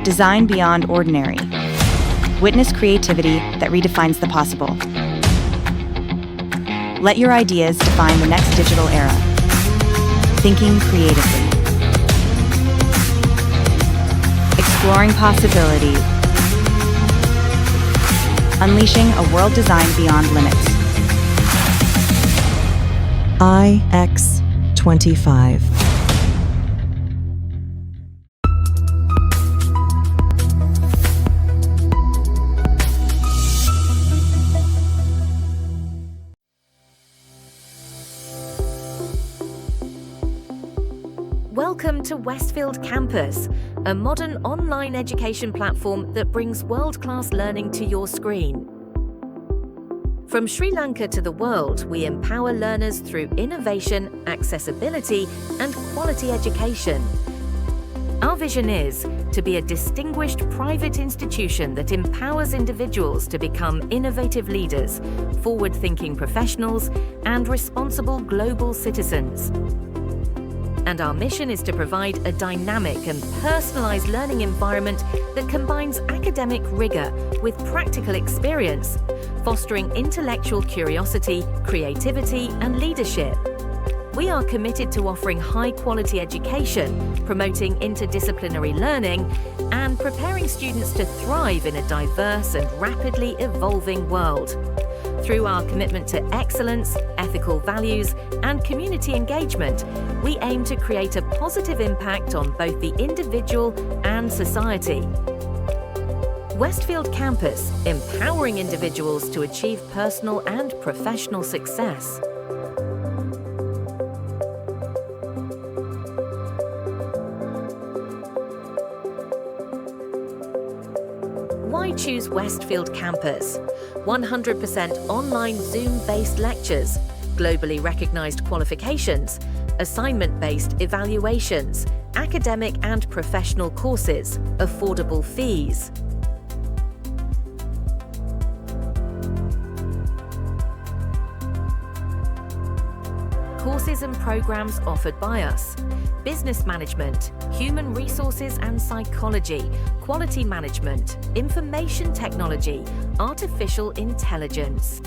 Design beyond ordinary. Witness creativity that redefines the possible. Let your ideas define the next digital era. Thinking creatively. Exploring possibilities. Unleashing a world designed beyond limits. IX25. Welcome to Westfield Campus, a modern online education platform that brings world-class learning to your screen. From Sri Lanka to the world, we empower learners through innovation, accessibility, and quality education. Our vision is to be a distinguished private institution that empowers individuals to become innovative leaders, forward-thinking professionals, and responsible global citizens. And our mission is to provide a dynamic and personalized learning environment that combines academic rigor with practical experience, fostering intellectual curiosity, creativity, and leadership. We are committed to offering high-quality education, promoting interdisciplinary learning, and preparing students to thrive in a diverse and rapidly evolving world. Through our commitment to excellence, ethical values, and community engagement, we aim to create a positive impact on both the individual and society. Westfield Campus, empowering individuals to achieve personal and professional success. Why choose Westfield Campus? 100% online Zoom-based lectures, globally recognized qualifications, assignment-based evaluations, academic and professional courses, affordable fees. Courses and programs offered by us: business management, human resources and psychology, quality management, information technology, artificial intelligence.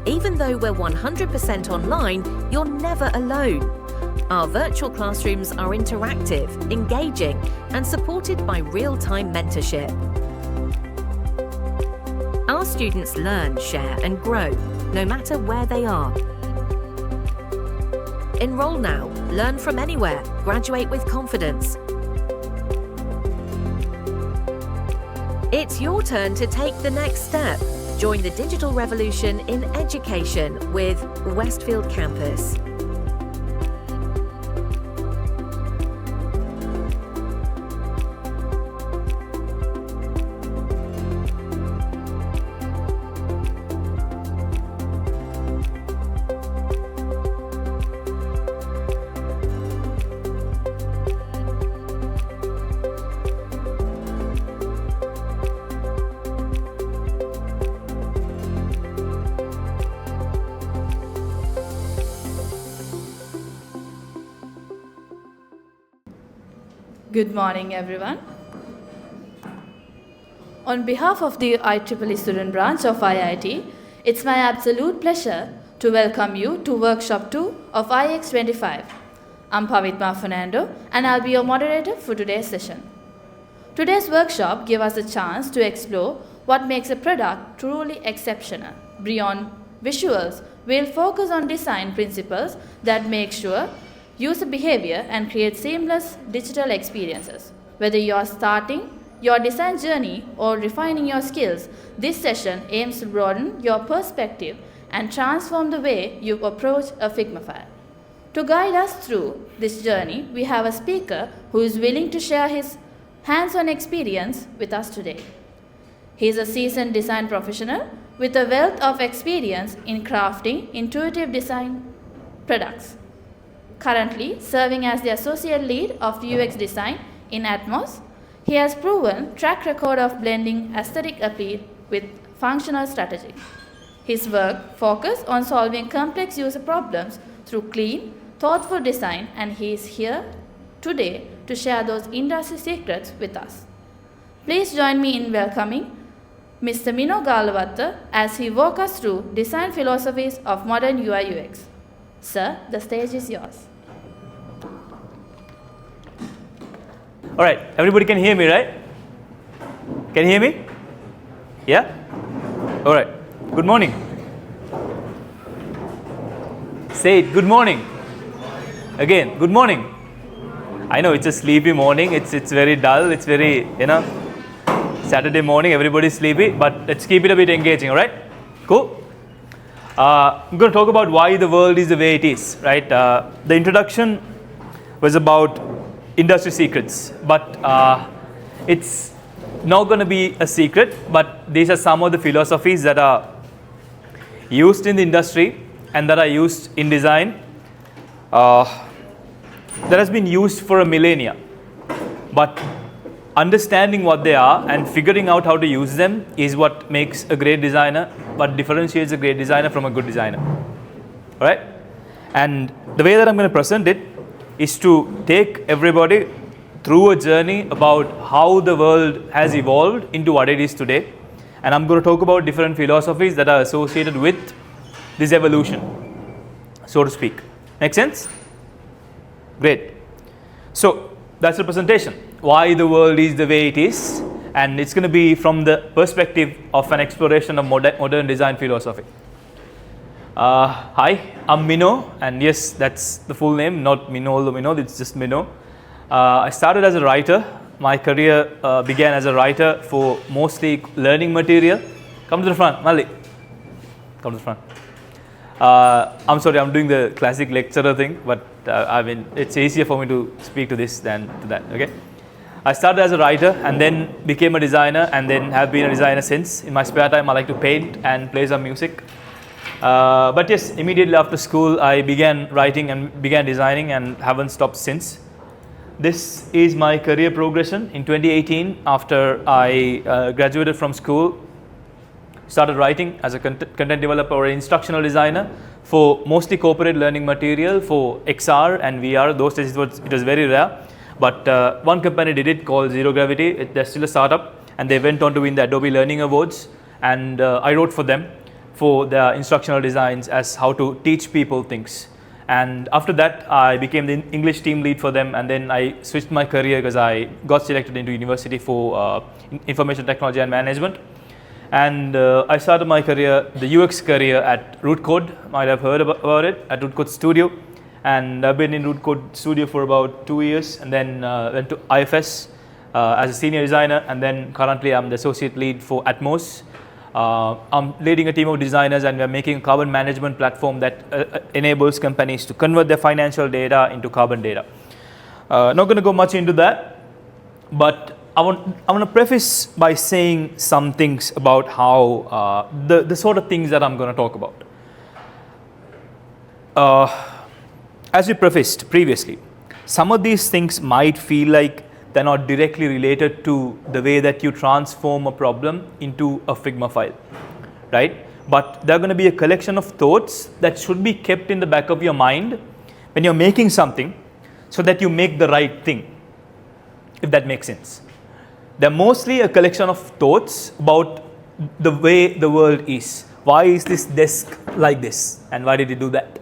Even though we're 100% online, you're never alone. Our virtual classrooms are interactive, engaging, and supported by real-time mentorship. Our students learn, share, and grow, no matter where they are. Enroll now, learn from anywhere, graduate with confidence. It's your turn to take the next step. Join the digital revolution in education with Westfield Campus. Good morning, everyone. On behalf of the IEEE student branch of IIT, it's my absolute pleasure to welcome you to Workshop 2 of IX25. I'm Pavitma Fernando, and I'll be your moderator for today's session. Today's workshop gives us a chance to explore what makes a product truly exceptional. Beyond visuals, we'll focus on design principles that make sure user behavior and create seamless digital experiences. Whether you are starting your design journey or refining your skills, this session aims to broaden your perspective and transform the way you approach a Figma file. To guide us through this journey, we have a speaker who is willing to share his hands-on experience with us today. He is a seasoned design professional with a wealth of experience in crafting intuitive design products. Currently serving as the Associate Lead of UX Design in Atmoz, he has proven track record of blending aesthetic appeal with functional strategy. His work focused on solving complex user problems through clean, thoughtful design, and he is here today to share those industry secrets with us. Please join me in welcoming Mr. Mino Gallawatta as he walks us through design philosophies of modern UI UX. Sir, the stage is yours. All right, everybody can hear me, right? Can you hear me? Yeah? All right, good morning. Say it, good morning. Again, good morning. I know it's a sleepy morning, it's very dull, it's very, Saturday morning, everybody's sleepy, but let's keep it a bit engaging, all right? Cool? I'm going to talk about why the world is the way it is, right? The introduction was about industry secrets, but it's not going to be a secret, but these are some of the philosophies that are used in the industry and that are used in design that has been used for a millennia. But understanding what they are and figuring out how to use them is what makes a great designer, what differentiates a great designer from a good designer. All right? And the way that I'm going to present it is to take everybody through a journey about how the world has evolved into what it is today. And I'm going to talk about different philosophies that are associated with this evolution, so to speak. Make sense? Great. So that's the presentation. Why the world is the way it is. And it's going to be from the perspective of an exploration of modern design philosophy. Hi, I'm Mino, and yes, that's the full name, not Mino, it's just Mino. I started as a writer. My career began as a writer for mostly learning material. Come to the front, Mali. Come to the front. I'm sorry, I'm doing the classic lecturer thing, but it's easier for me to speak to this than to that, okay? I started as a writer and then became a designer and then have been a designer since. In my spare time, I like to paint and play some music. But yes, immediately after school, I began writing and began designing and haven't stopped since. This is my career progression. In 2018, after I graduated from school, started writing as a content developer or instructional designer for mostly corporate learning material for XR and VR. Those days it was very rare. But one company did it called Zero Gravity. They're still a startup and they went on to win the Adobe Learning Awards. And I wrote for them for their instructional designs as how to teach people things. And after that, I became the English team lead for them, and then I switched my career because I got selected into university for information technology and management. And I started my career, the UX career at Root Code. Might have heard about it, at Root Code Studio. And I've been in Root Code Studio for about 2 years, and then went to IFS as a senior designer, and then currently I'm the associate lead for Atmoz. I'm leading a team of designers, and we're making a carbon management platform that enables companies to convert their financial data into carbon data. Not going to go much into that, but I want to preface by saying some things about how the sort of things that I'm going to talk about. As we prefaced previously, some of these things might feel like they're not directly related to the way that you transform a problem into a Figma file, right? But they're going to be a collection of thoughts that should be kept in the back of your mind when you're making something so that you make the right thing, if that makes sense. They're mostly a collection of thoughts about the way the world is. Why is this desk like this? And why did it do that?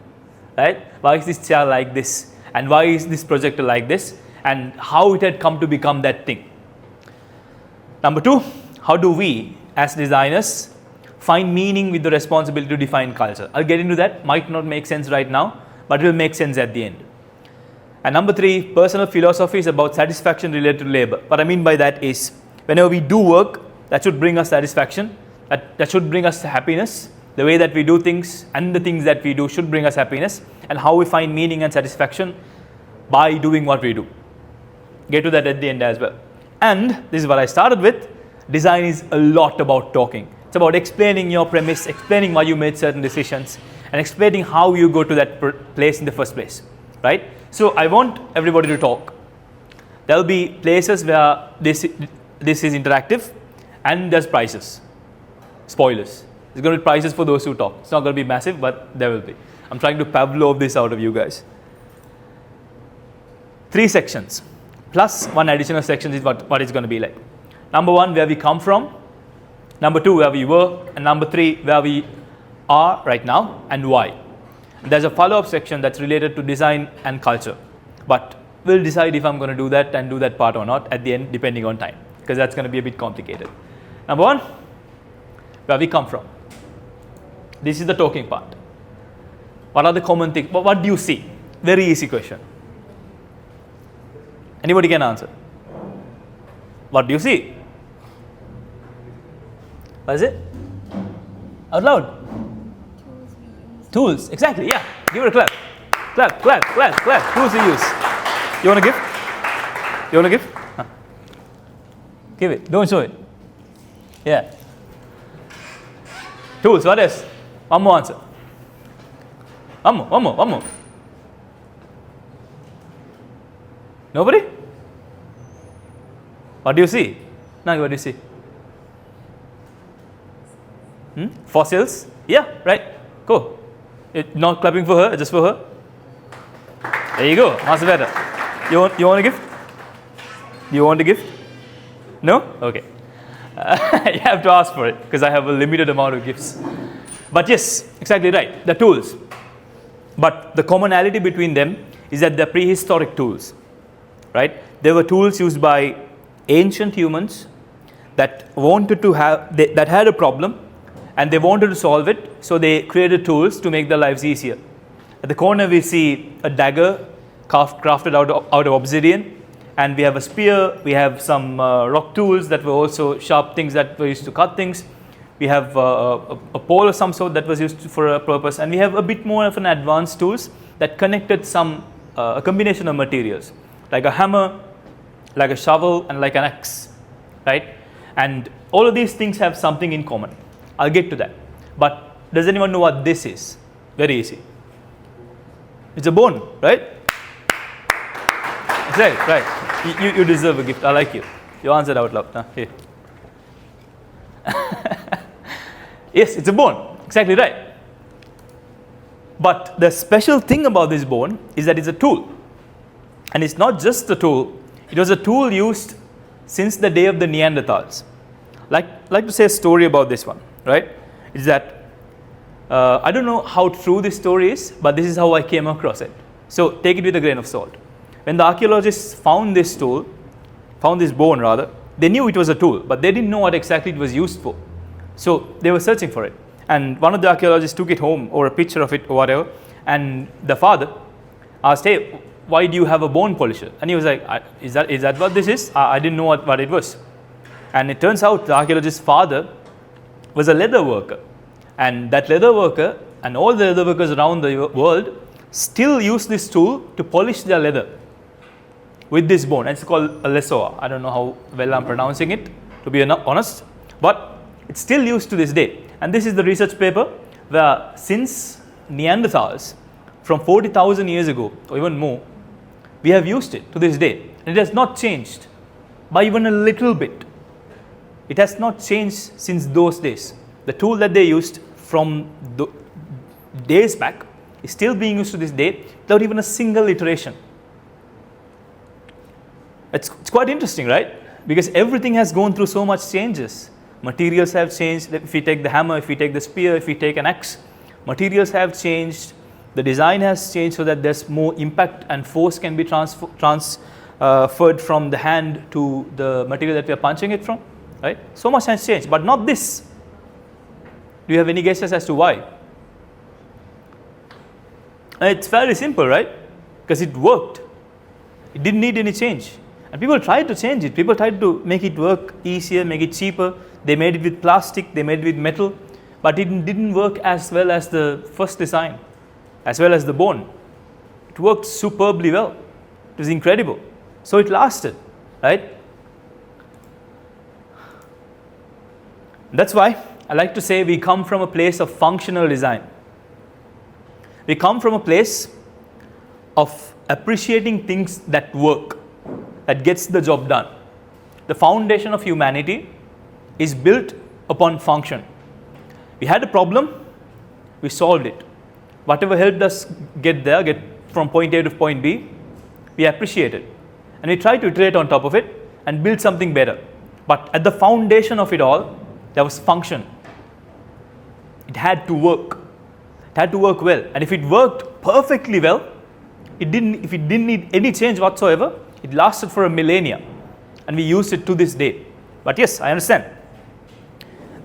Right? Why is this chair like this? And why is this projector like this? And how it had come to become that thing. Number two, how do we as designers find meaning with the responsibility to define culture? I'll get into that. Might not make sense right now, but it will make sense at the end. And number three, personal philosophies about satisfaction related to labor. What I mean by that is, whenever we do work, that should bring us satisfaction, that should bring us happiness. The way that we do things and the things that we do should bring us happiness, and how we find meaning and satisfaction by doing what we do. Get to that at the end as well. And this is what I started with. Design is a lot about talking. It's about explaining your premise, explaining why you made certain decisions, and explaining how you go to that place in the first place, right? So I want everybody to talk. There will be places where this is interactive, and there's prizes. Spoilers. There's going to be prizes for those who talk. It's not going to be massive, but there will be. I'm trying to Pavlov this out of you guys. 3 sections plus 1 additional section is what it's going to be like. Number 1, where we come from. Number 2, where we were. And number 3, where we are right now and why. There's a follow-up section that's related to design and culture. But we'll decide if I'm going to do that and do that part or not at the end, depending on time, because that's going to be a bit complicated. Number 1, where we come from. This is the talking part. What are the common things? What do you see? Very easy question. Anybody can answer. What do you see? What is it? Out loud. Tools. Exactly. Yeah. Give it a clap. Clap, clap, clap, clap. Tools we use. You want to give? You want to give? Huh. Give it. Don't show it. Yeah. Tools. What else? One more answer. One more. Nobody? What do you see? Now, what do you see? Fossils? Yeah, right. Cool. Not clapping for her, just for her. There you go. Much better. You want a gift? Do you want a gift? No? Okay. You have to ask for it because I have a limited amount of gifts. But yes, exactly right. The tools. But the commonality between them is that they're prehistoric tools. Right? They were tools used by ancient humans that wanted to that had a problem and they wanted to solve it, so they created tools to make their lives easier. At the corner we see a dagger crafted out of obsidian, and we have a spear, we have some rock tools that were also sharp things that were used to cut things. We have a pole of some sort that was used for a purpose, and we have a bit more of an advanced tools that connected a combination of materials, like a hammer, like a shovel, and like an axe, right? And all of these things have something in common. I'll get to that. But does anyone know what this is? Very easy. It's a bone, right? Right. You deserve a gift. I like you. You answered out loud. Here. Yes, it's a bone. Exactly right. But the special thing about this bone is that it's a tool. And it's not just a tool. It was a tool used since the day of the Neanderthals. Like to say a story about this one, right? Is that I don't know how true this story is, but this is how I came across it. So take it with a grain of salt. When the archaeologists found this bone rather, they knew it was a tool, but they didn't know what exactly it was used for. So they were searching for it. And one of the archaeologists took it home, or a picture of it or whatever, and the father asked, hey, why do you have a bone polisher? And he was like, is that what this is? I didn't know what it was. And it turns out the archaeologist's father was a leather worker. And that leather worker and all the leather workers around the world still use this tool to polish their leather with this bone. And it's called a lesoa. I don't know how well I'm pronouncing it, to be honest. But it's still used to this day. And this is the research paper where since Neanderthals, from 40,000 years ago or even more, we have used it to this day. And it has not changed by even a little bit. It has not changed since those days. The tool that they used from the days back is still being used to this day without even a single iteration. It's quite interesting, right? Because everything has gone through so much changes. Materials have changed. If we take the hammer, if we take the spear, if we take an axe, materials have changed. The design has changed so that there's more impact and force can be transferred from the hand to the material that we are punching it from. Right? So much has changed, but not this. Do you have any guesses as to why? It's fairly simple, right? Because it worked. It didn't need any change. And people tried to change it. People tried to make it work easier, make it cheaper. They made it with plastic, they made it with metal. But it didn't work as well as the first design, as well as the bone. It worked superbly well. It was incredible. So it lasted, right? That's why I like to say we come from a place of functional design. We come from a place of appreciating things that work, that gets the job done. The foundation of humanity is built upon function. We had a problem, we solved it. Whatever helped us get from point A to point B, we appreciate it. And we try to iterate on top of it and build something better. But at the foundation of it all, there was function. It had to work. It had to work well. And if it worked perfectly well, if it didn't need any change whatsoever, it lasted for a millennia. And we used it to this day. But yes, I understand.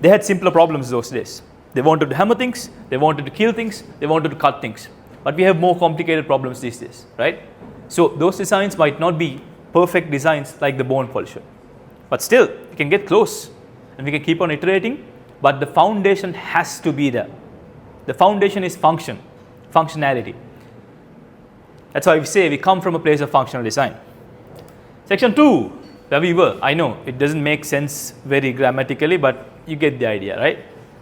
They had simpler problems those days. They wanted to hammer things, they wanted to kill things, they wanted to cut things. But we have more complicated problems these days, right? So those designs might not be perfect designs like the bone polisher. But still, we can get close and we can keep on iterating, but the foundation has to be there. The foundation is functionality. That's why we say we come from a place of functional design. Section 2, where we were. I know it doesn't make sense very grammatically, but you get the idea, right?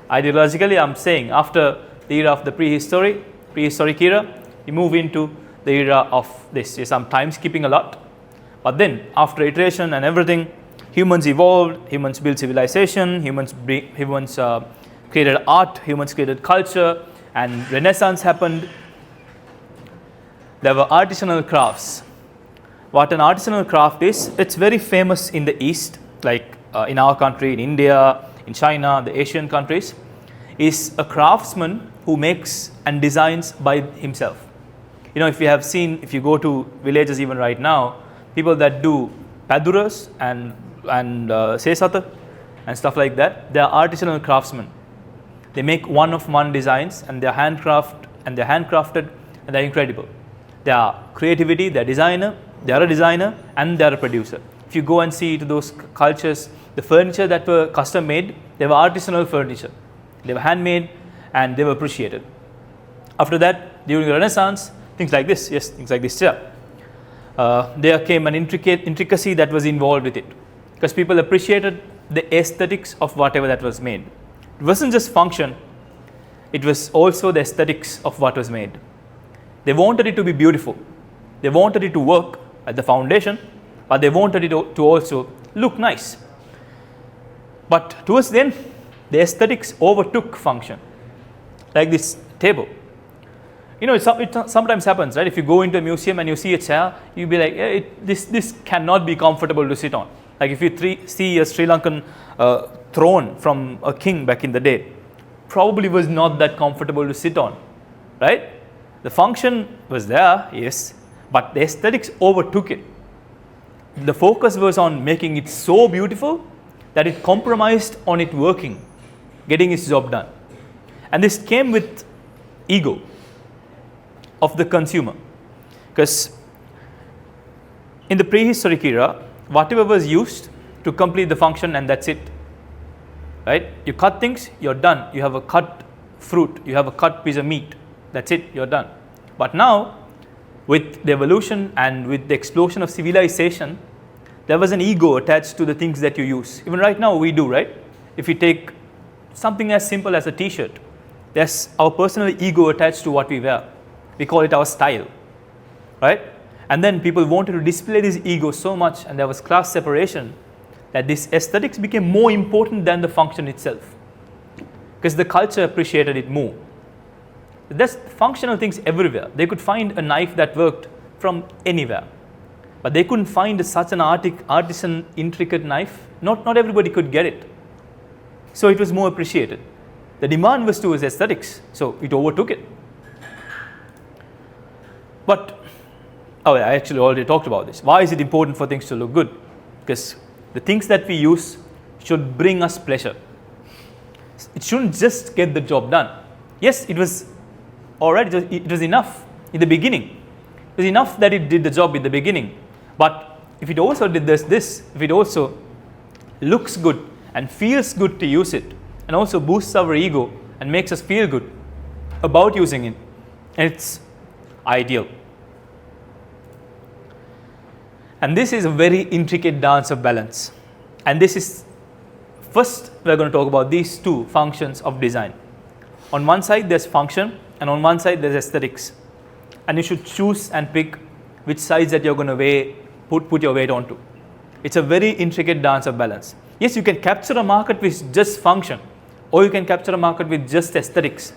Ideologically, I'm saying after the era of the prehistoric era, we move into the era of this. Yes, I'm time skipping a lot. But then, after iteration and everything, humans evolved, humans built civilization, humans created art, humans created culture, and Renaissance happened. There were artisanal crafts. What an artisanal craft is, it's very famous in the East, like in our country, in India, in China, the Asian countries, is a craftsman who makes and designs by himself. You know, if you go to villages even right now, people that do paduras and sesata and stuff like that, they are artisanal craftsmen. They make one-of-one designs and they're handcrafted and they're incredible. They are creativity, they're designer, they are a designer and they are a producer. If you go and see to those cultures, the furniture that were custom made, they were artisanal furniture. They were handmade and they were appreciated. After that, during the Renaissance, things like this, yes, things like this here. There came an intricacy that was involved with it, because people appreciated the aesthetics of whatever that was made. It wasn't just function, it was also the aesthetics of what was made. They wanted it to be beautiful. They wanted it to work at the foundation, but they wanted it to also look nice. But towards the end, the aesthetics overtook function. Like this table. You know, it sometimes happens, right? If you go into a museum and you see a chair, you'll be like, yeah, this cannot be comfortable to sit on. Like if you see a Sri Lankan throne from a king back in the day, probably was not that comfortable to sit on, right? The function was there, yes, but the aesthetics overtook it. The focus was on making it so beautiful that it compromised on it working, getting its job done. And this came with ego of the consumer, because in the prehistoric era, whatever was used to complete the function and that's it, right? You cut things, you're done. You have a cut fruit, you have a cut piece of meat, that's it, you're done. But now, with the evolution and with the explosion of civilization, there was an ego attached to the things that you use. Even right now we do, right? If we take something as simple as a t-shirt, there's our personal ego attached to what we wear. We call it our style, right? And then people wanted to display this ego so much, and there was class separation, that this aesthetics became more important than the function itself, because the culture appreciated it more. There's functional things everywhere. They could find a knife that worked from anywhere, but they couldn't find such an artisan, intricate knife. Not everybody could get it. So it was more appreciated. The demand was towards aesthetics, so it overtook it. But, I actually already talked about this. Why is it important for things to look good? Because the things that we use should bring us pleasure. It shouldn't just get the job done. Yes, it was alright, it was enough in the beginning. It was enough that it did the job in the beginning. But if it also did this, if it also looks good and feels good to use it, and also boosts our ego and makes us feel good about using it, it's ideal. And this is a very intricate dance of balance. And this is, first we're going to talk about these two functions of design. On one side there's function, and on one side there's aesthetics. And you should choose and pick which sides that you're going to put your weight onto. It's a very intricate dance of balance. Yes, you can capture a market with just function, or you can capture a market with just aesthetics.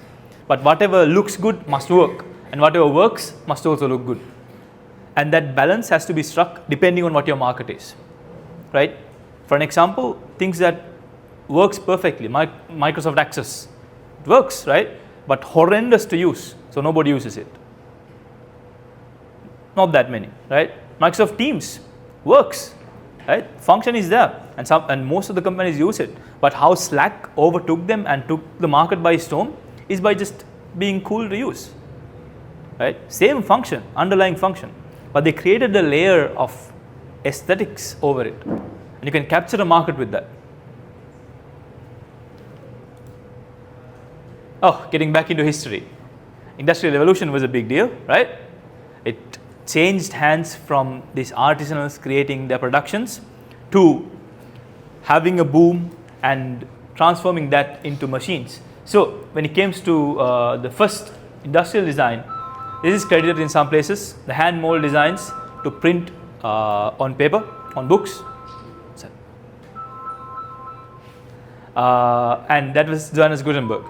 But whatever looks good must work, and whatever works must also look good. And that balance has to be struck depending on what your market is, right? For an example, things that works perfectly, Microsoft Access, it works, right? But horrendous to use, so nobody uses it. Not that many, right? Microsoft Teams works, right? Function is there, and most of the companies use it. But how Slack overtook them and took the market by storm is by just being cool to use, right? Same function, underlying function, but they created a layer of aesthetics over it, and you can capture a market with that. Oh, getting back into history. Industrial Revolution was a big deal, right? It changed hands from these artisanals creating their productions to having a boom and transforming that into machines. So when it comes to the first industrial design, this is credited in some places, the hand mold designs to print on paper, on books. And that was Johannes Gutenberg.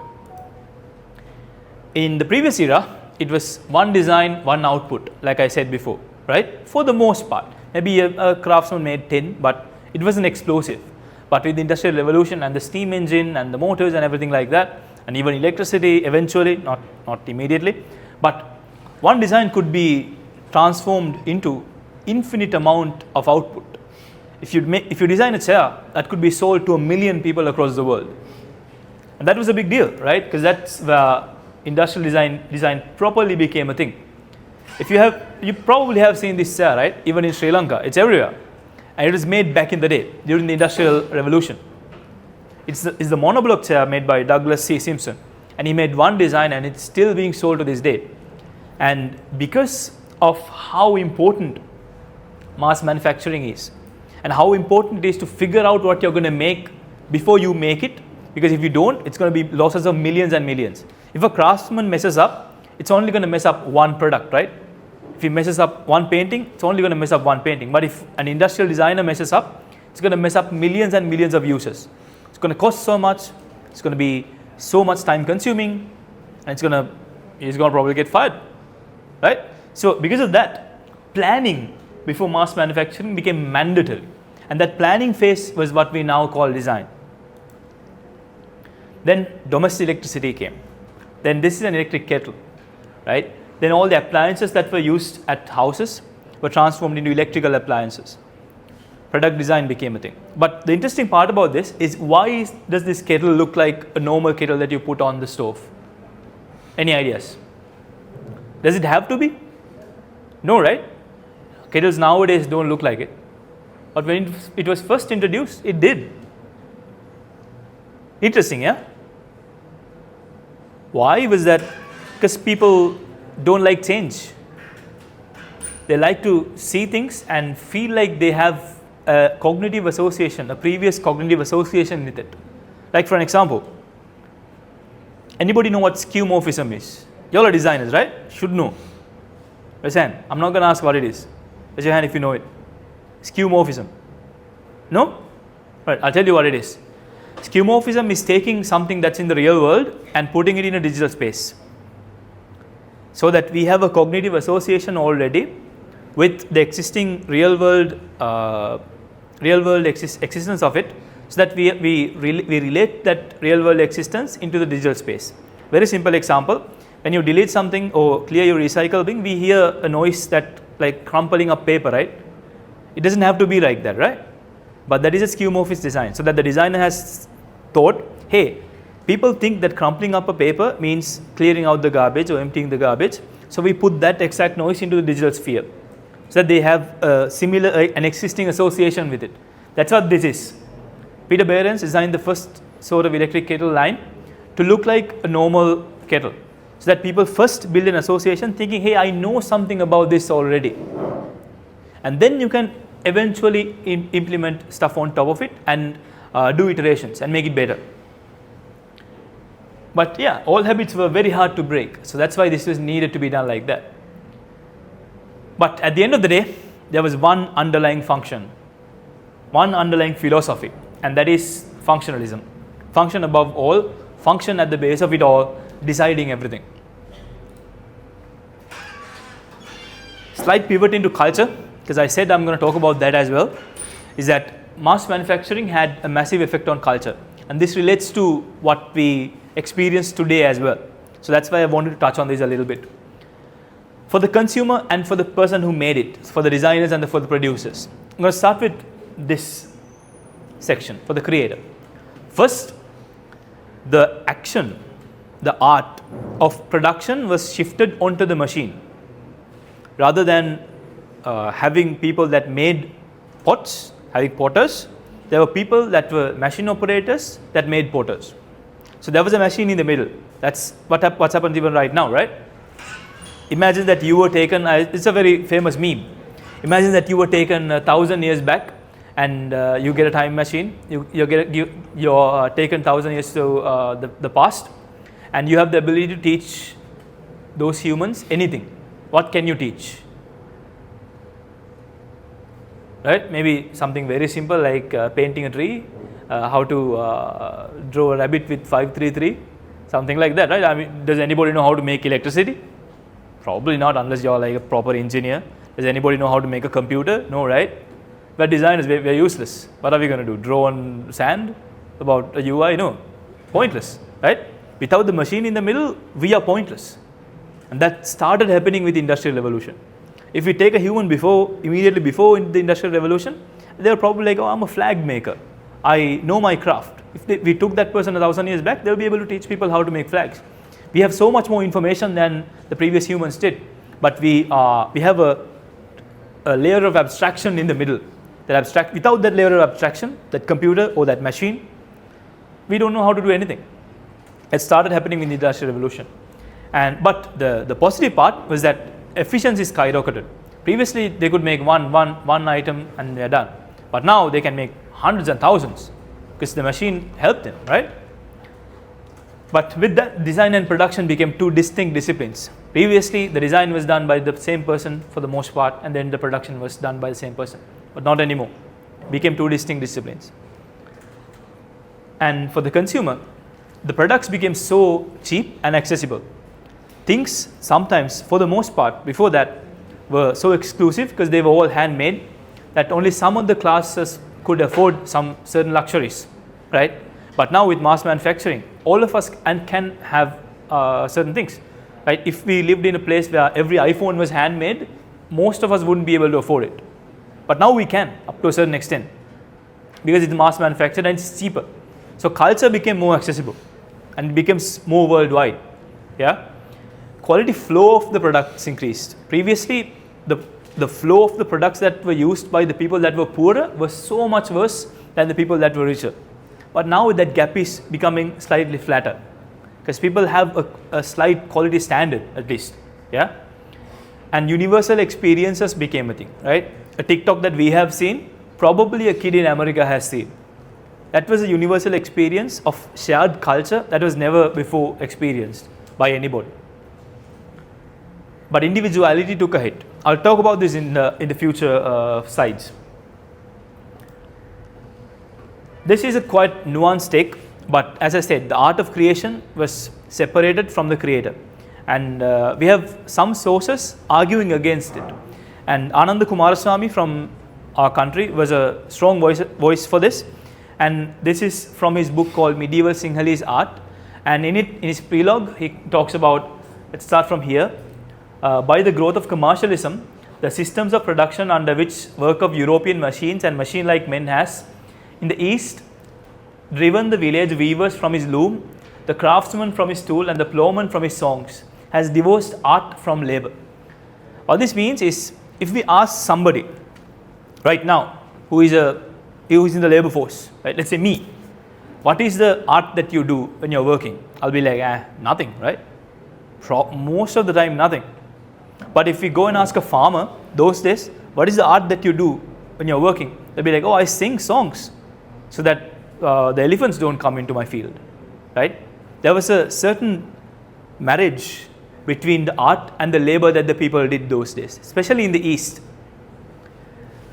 In the previous era, it was one design, one output, like I said before, right? For the most part, maybe a craftsman made 10, but it wasn't explosive. But with the Industrial Revolution and the steam engine and the motors and everything like that, and even electricity eventually, not immediately, but one design could be transformed into infinite amount of output. If you design a chair, that could be sold to 1 million people across the world. And that was a big deal, right? Because that's where industrial design properly became a thing. You probably have seen this chair, right? Even in Sri Lanka, it's everywhere. And it was made back in the day, during the Industrial Revolution. It's the monoblock chair made by Douglas C. Simpson. And he made one design, and it's still being sold to this day. And because of how important mass manufacturing is, and how important it is to figure out what you're going to make before you make it, because if you don't, it's going to be losses of millions and millions. If a craftsman messes up, it's only going to mess up one product, right? If he messes up one painting, it's only going to mess up one painting. But if an industrial designer messes up, it's going to mess up millions and millions of users. It's going to cost so much, it's going to be so much time consuming, and he's going to probably get fired, right? So because of that, planning before mass manufacturing became mandatory. And that planning phase was what we now call design. Then domestic electricity came. Then this is an electric kettle, right? Then all the appliances that were used at houses were transformed into electrical appliances. Product design became a thing. But the interesting part about this is, why does this kettle look like a normal kettle that you put on the stove? Any ideas? Does it have to be? No, right? Kettles nowadays don't look like it. But when it was first introduced, it did. Interesting, yeah? Why was that? Because people don't like change. They like to see things and feel like they have a cognitive association, a previous cognitive association with it. Like for an example, anybody know what skeuomorphism is? You all are designers, right? Should know. Raise your hand. I'm not going to ask what it is. Raise your hand if you know it. Skeuomorphism. No? Right, I'll tell you what it is. Skeuomorphism is taking something that's in the real world and putting it in a digital space, so that we have a cognitive association already with the existing real world existence of it, so that we relate that real world existence into the digital space. Very simple example: when you delete something or clear your recycle bin, we hear a noise that like crumpling up paper, right? It doesn't have to be like that, right? But that is a skeuomorphic design, so that the designer has thought, hey, people think that crumpling up a paper means clearing out the garbage or emptying the garbage, so we put that exact noise into the digital sphere, so that they have a similar, an existing association with it. That's what this is. Peter Behrens designed the first sort of electric kettle line to look like a normal kettle, so that people first build an association thinking, hey, I know something about this already. And then you can eventually implement stuff on top of it and do iterations and make it better. But yeah, all habits were very hard to break, so that's why this was needed to be done like that. But at the end of the day, there was one underlying function, one underlying philosophy, and that is functionalism. function above all, function at the base of it all, deciding everything. Slight pivot into culture, because I said I'm going to talk about that as well, is that mass manufacturing had a massive effect on culture. And this relates to what we experience today as well. So that's why I wanted to touch on this a little bit. For the consumer and for the person who made it, for the designers and for the producers. I'm going to start with this section, for the creator. First, the action, the art of production was shifted onto the machine. Rather than having people that made pots, having potters, there were people that were machine operators that made potters. So there was a machine in the middle. That's what's happened even right now, right? Imagine that you were taken, it's a very famous meme. Imagine that you were taken 1,000 years back and you get a time machine. You're taken 1,000 years to the past, and you have the ability to teach those humans anything. What can you teach? Right? Maybe something very simple like painting a tree, how to draw a rabbit with 533, something like that, right? I mean, does anybody know how to make electricity? Probably not, unless you're like a proper engineer. Does anybody know how to make a computer? No, right? But designers, we're useless. What are we going to do? Draw on sand about a UI? No, pointless, right? Without the machine in the middle, we are pointless. And that started happening with the Industrial Revolution. If we take a human immediately before the Industrial Revolution, they're probably like, oh, I'm a flag maker. I know my craft. If we took that person 1,000 years back, they'll be able to teach people how to make flags. We have so much more information than the previous humans did, but we have a layer of abstraction in the middle. Without that layer of abstraction, that computer or that machine, we don't know how to do anything. It started happening in the Industrial Revolution. But the positive part was that efficiency skyrocketed. Previously, they could make one item and they're done. But now they can make hundreds and thousands because the machine helped them, right? But with that, design and production became two distinct disciplines. Previously, the design was done by the same person for the most part, and then the production was done by the same person. But not anymore. It became two distinct disciplines. And for the consumer, the products became so cheap and accessible. Things sometimes, for the most part, before that, were so exclusive because they were all handmade that only some of the classes could afford some certain luxuries, right? But now with mass manufacturing, all of us can have certain things, right? If we lived in a place where every iPhone was handmade, most of us wouldn't be able to afford it. But now we can, up to a certain extent, because it's mass manufactured and it's cheaper. So culture became more accessible and it became more worldwide, yeah? Quality flow of the products increased. Previously, the flow of the products that were used by the people that were poorer was so much worse than the people that were richer. But now that gap is becoming slightly flatter because people have a slight quality standard at least, yeah? And universal experiences became a thing, right? A TikTok that we have seen, probably a kid in America has seen. That was a universal experience of shared culture that was never before experienced by anybody. But individuality took a hit. I'll talk about this in the future slides. This is a quite nuanced take, but as I said, the art of creation was separated from the creator. And we have some sources arguing against it. And Ananda Kumaraswamy from our country was a strong voice for this. And this is from his book called Medieval Sinhalese Art. And in his prelogue, he talks about, let's start from here. By the growth of commercialism, the systems of production under which work of European machines and machine-like men has, in the East, driven the village weavers from his loom, the craftsman from his tool, and the plowman from his songs, has divorced art from labor. What this means is, if we ask somebody right now who is in the labor force, right? Let's say me, what is the art that you do when you're working? I'll be like, nothing, right? Most of the time, nothing. But if we go and ask a farmer those days, what is the art that you do when you're working? They'll be like, oh, I sing songs so that the elephants don't come into my field, right? There was a certain marriage between the art and the labor that the people did those days, especially in the East.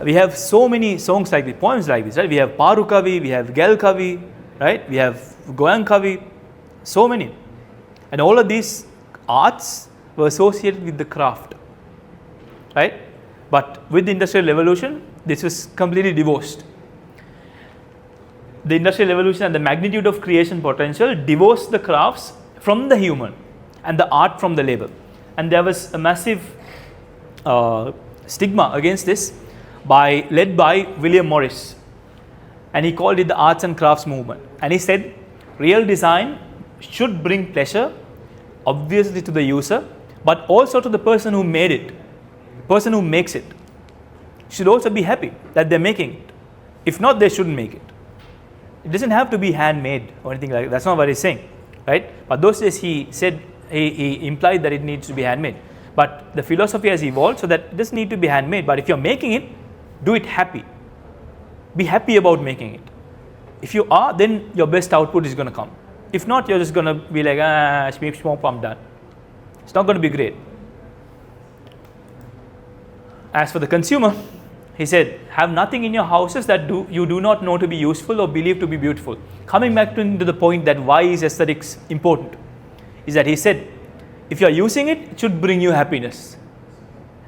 We have so many songs like this, poems like this, right? We have Paru Kavi, we have Gel Kavi, right? We have Goyang Kavi, so many. And all of these arts were associated with the craft, right? But with the Industrial Revolution, this was completely divorced. The Industrial Revolution and the magnitude of creation potential divorced the crafts from the human and the art from the labor. And there was a massive stigma against this led by William Morris. And he called it the arts and crafts movement. And he said, real design should bring pleasure, obviously to the user, but also to the person who made it, the person who makes it. Should also be happy that they're making it. If not, they shouldn't make it. It doesn't have to be handmade or anything like that. That's not what he's saying, right? But those days he said, he implied that it needs to be handmade. But the philosophy has evolved so that it doesn't need to be handmade. But if you're making it, do it happy. Be happy about making it. If you are, then your best output is going to come. If not, you're just going to be like, I'm done. It's not going to be great. As for the consumer, he said, have nothing in your houses that you do not know to be useful or believe to be beautiful. Coming back to the point that why is aesthetics important, is that he said, if you are using it, it should bring you happiness.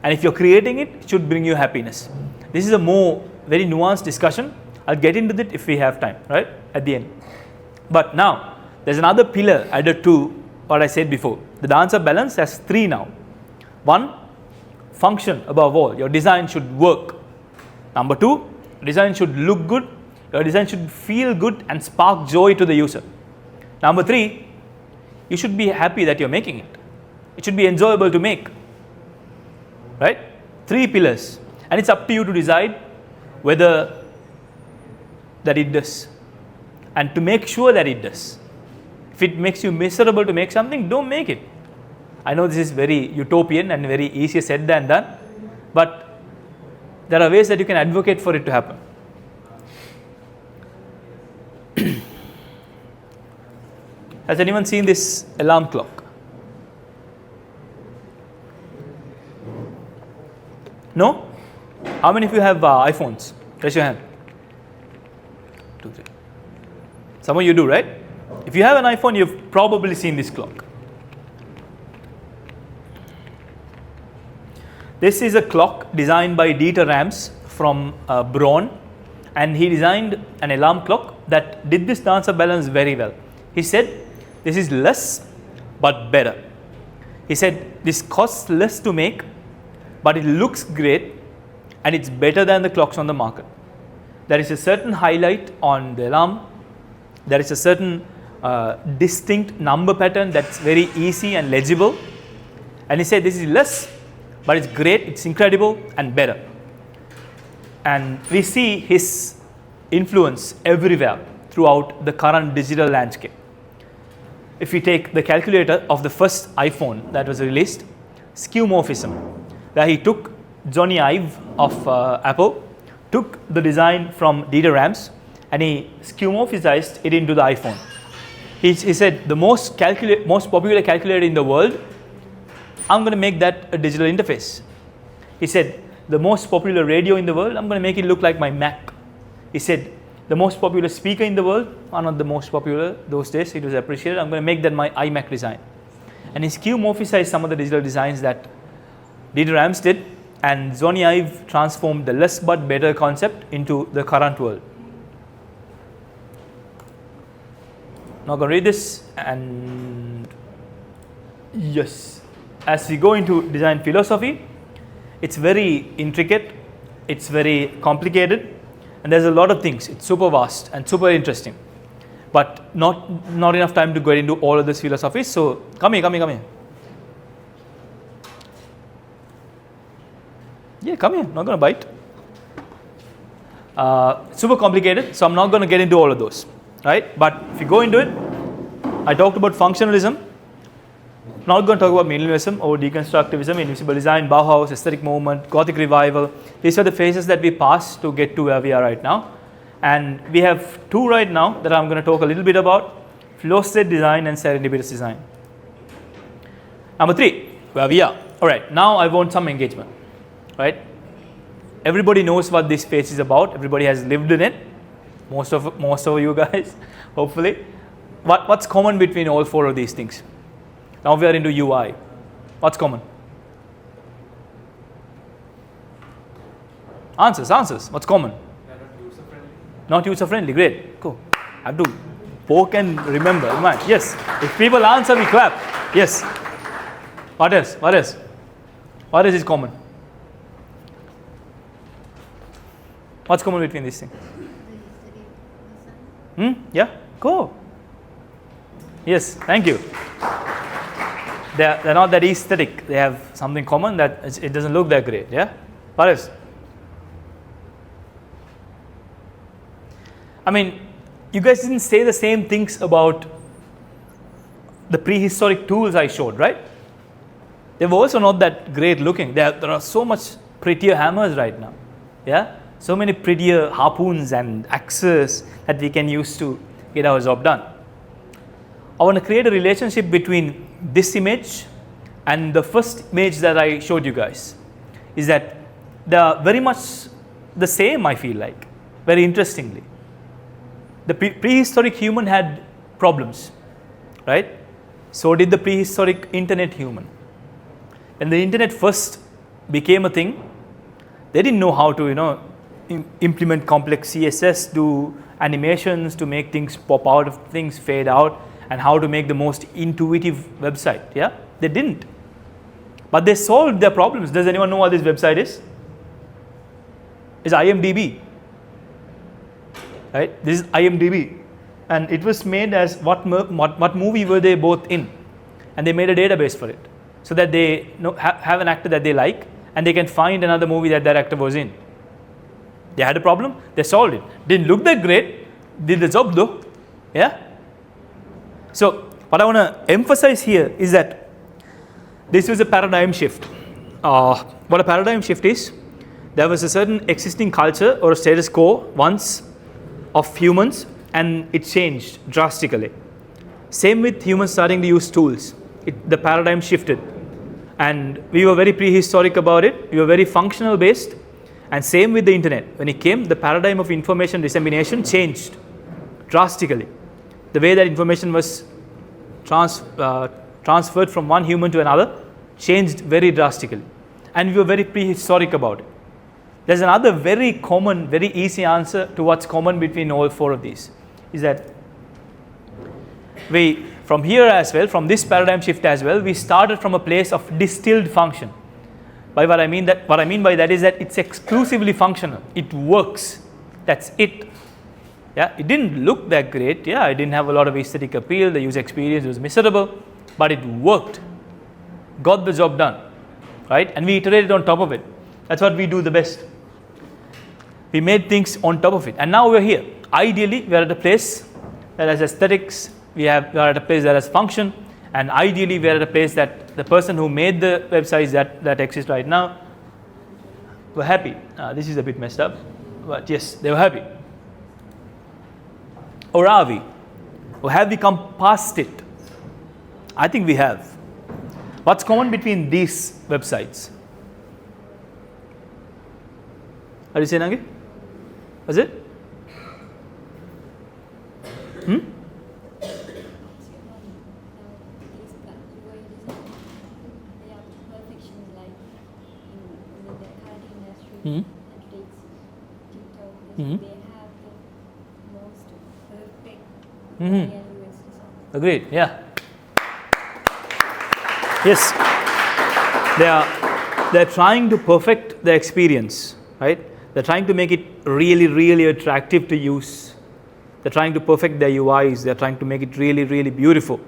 And if you're creating it, it should bring you happiness. This is a very nuanced discussion. I'll get into it if we have time, right, at the end. But now, there's another pillar added to what I said before. The dance of balance has 3 now. 1, function above all. Your design should work. Number 2, design should look good. Your design should feel good and spark joy to the user. Number 3, you should be happy that you're making it. It should be enjoyable to make, right? 3 pillars, and it's up to you to decide whether that it does, and to make sure that it does. If it makes you miserable to make something, don't make it. I know this is very utopian and very easier said than done, but there are ways that you can advocate for it to happen. Has anyone seen this alarm clock? No? How many of you have iPhones? Raise your hand. 2, 3. Some of you do, right? If you have an iPhone, you've probably seen this clock. This is a clock designed by Dieter Rams from Braun, and he designed an alarm clock that did this dance of balance very well. He said, this is less but better. He said, this costs less to make, but it looks great and it's better than the clocks on the market. There is a certain highlight on the alarm. There is a certain distinct number pattern that's very easy and legible. And he said, this is less, but it's great, it's incredible and better. And we see his influence everywhere throughout the current digital landscape. If we take the calculator of the first iPhone that was released, skeuomorphism, where he took Johnny Ive of Apple, took the design from Dieter Rams, and he skeuomorphized it into the iPhone. He said, the most popular calculator in the world, I'm going to make that a digital interface. He said, the most popular radio in the world, I'm going to make it look like my Mac. He said, the most popular speaker in the world, one of the most popular those days, it was appreciated, I'm going to make that my iMac design. And he skeuomorphized some of the digital designs that Dieter Rams did, and Johnny Ive transformed the less but better concept into the current world. Now I'm going to read this, and yes, as we go into design philosophy, it's very intricate, it's very complicated, and there's a lot of things. It's super vast and super interesting, but not enough time to go into all of these philosophies. So come here. Yeah, come here. Not going to bite. Super complicated, so I'm not going to get into all of those, right? But if you go into it, I talked about functionalism. I'm not going to talk about minimalism or deconstructivism, invisible design, Bauhaus, aesthetic movement, Gothic revival. These are the phases that we passed to get to where we are right now. And we have 2 right now that I'm going to talk a little bit about: flow state design and serendipitous design. Number 3, where we are. All right, now I want some engagement, right? Everybody knows what this phase is about. Everybody has lived in it. most of you guys, hopefully. What's common between all 4 of these things? Now we are into UI. What's common? Answers. What's common? They're not user-friendly. Not user-friendly. Great. Cool. I have to poke and remember. Come on. Yes. If people answer, we clap. Yes. What else? What else is common? What's common between these things? Yeah. Go. Yes. Thank you. They're not that aesthetic. They have something common that it doesn't look that great. Yeah. What else? I mean, you guys didn't say the same things about the prehistoric tools I showed, right? They were also not that great looking. There are so much prettier hammers right now. Yeah? So many prettier harpoons and axes that we can use to get our job done. I want to create a relationship between this image and the first image that I showed you guys. Is that they are very much the same, I feel like, very interestingly. The prehistoric human had problems, right? So did the prehistoric internet human. When the internet first became a thing, they didn't know how to, implement complex CSS, do animations to make things pop out of things, fade out, and how to make the most intuitive website. Yeah, they didn't. But they solved their problems. Does anyone know what this website is? It's IMDb. Right? This is IMDb, and it was made as what movie were they both in, and they made a database for it, so that they have an actor that they like, and they can find another movie that actor was in. They had a problem, they solved it. Didn't look that great, did the job though. Yeah. So what I want to emphasize here is that this was a paradigm shift. What a paradigm shift is, there was a certain existing culture or a status quo once of humans, and it changed drastically. Same with humans starting to use tools. The paradigm shifted, and we were very prehistoric about it. We were very functional based, and same with the internet. When it came, the paradigm of information dissemination changed drastically. The way that information was transferred from one human to another changed very drastically, and we were very prehistoric about it. There's another very common, very easy answer to what's common between all 4 of these, is that from here as well, from this paradigm shift as well, we started from a place of distilled function. What I mean by that is that it's exclusively functional. It works. That's it. Yeah, it didn't look that great. Yeah, it didn't have a lot of aesthetic appeal. The user experience was miserable, but it worked. Got the job done, right? And we iterated on top of it. That's what we do the best. We made things on top of it, and now we're here. Ideally, we are at a place that has aesthetics. We are at a place that has function, and ideally, we are at a place that the person who made the websites that exist right now were happy. This is a bit messed up, but yes, they were happy. Or are we? Or have we come past it? I think we have. What's common between these websites? Are you saying again? Was it? And today's TikTok, they have the most perfect UX design. Agreed. Yeah. Yes. They're trying to perfect the experience, right? They're trying to make it really, really attractive to use. They're trying to perfect their UIs. They're trying to make it really, really beautiful.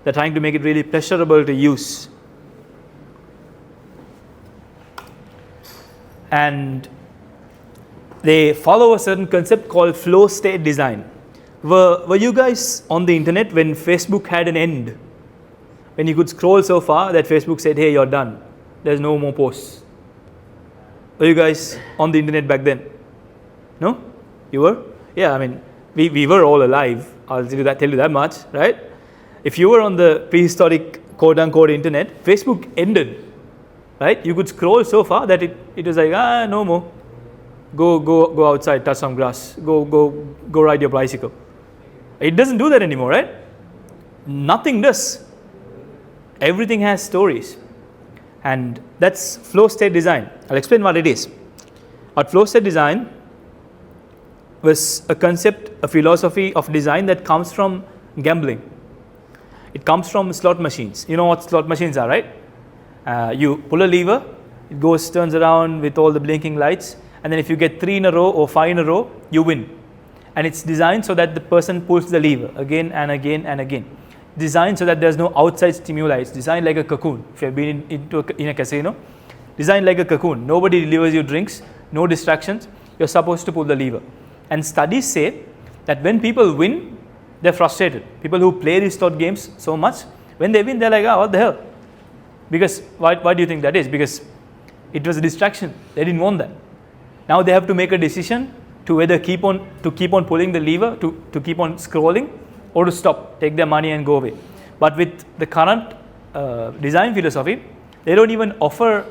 They're trying to make it really pleasurable to use. And they follow a certain concept called flow state design. Were you guys on the internet when Facebook had an end? When you could scroll so far that Facebook said, hey, you're done. There's no more posts. Were you guys on the internet back then? No? You were? Yeah, I mean, we were all alive. I'll tell you that much, right? If you were on the prehistoric quote-unquote internet, Facebook ended, right? You could scroll so far that it was like, no more. go outside, touch some grass, go ride your bicycle. It doesn't do that anymore, right? Nothing does. Everything has stories. And that's flow state design. I'll explain what it is. But flow state design was a concept, a philosophy of design that comes from gambling. It comes from slot machines. You know what slot machines are, right? You pull a lever, it goes, turns around with all the blinking lights, and then if you get 3 in a row or 5 in a row, you win. And it's designed so that the person pulls the lever again and again and again. Designed so that there's no outside stimuli. It's designed like a cocoon. If you've been in a casino, designed like a cocoon. Nobody delivers you drinks, no distractions. You're supposed to pull the lever. And studies say that when people win, they're frustrated. People who play these slot games so much, when they win, they're like, what the hell? Because why do you think that is? Because it was a distraction. They didn't want that. Now they have to make a decision to whether keep on pulling the lever, to keep on scrolling, or to stop, take their money and go away. But with the current design philosophy, they don't even offer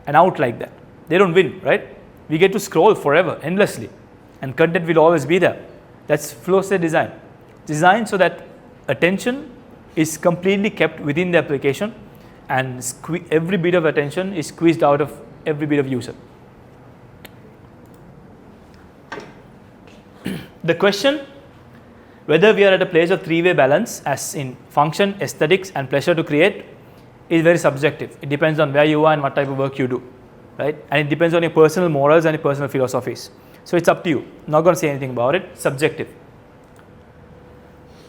an out like that. They don't win, right? We get to scroll forever, endlessly, and content will always be there. That's flow state design. Designed so that attention is completely kept within the application, and every bit of attention is squeezed out of every bit of user. The question whether we are at a place of three-way balance, as in function, aesthetics, and pleasure to create, is very subjective. It depends on where you are and what type of work you do, right? And it depends on your personal morals and your personal philosophies. So it's up to you. I'm not going to say anything about it. Subjective.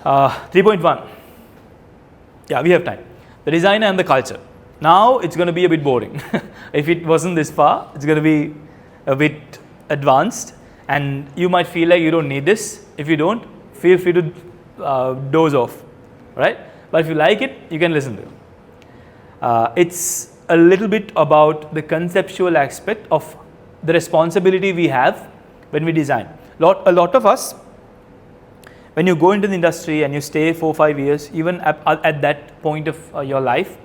3.1. Yeah, we have time. The designer and the culture. Now it's going to be a bit boring. If it wasn't this far, it's going to be a bit advanced, and you might feel like you don't need this. If you don't, feel free to doze off, right? But if you like it, you can listen to it. It's a little bit about the conceptual aspect of the responsibility we have when we design. A lot of us, when you go into the industry and you stay 4 or 5 years, even at that point of your life,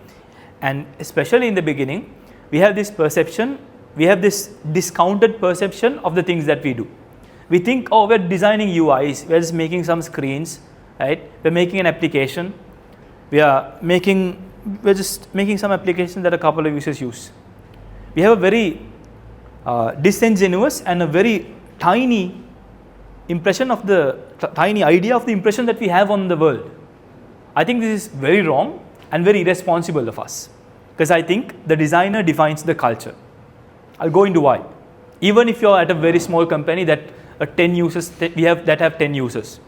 and especially in the beginning, we have this perception, we have this discounted perception of the things that we do. We think, oh, we're designing UIs, we're just making some screens, right? We're making an application, we're just making some application that a couple of users use. We have a very disingenuous and a very tiny impression of tiny idea of the impression that we have on the world. I think this is very wrong and very irresponsible of us, because I think the designer defines the culture. I'll go into why. Even if you're at a very small company that 10 users, that have 10 users.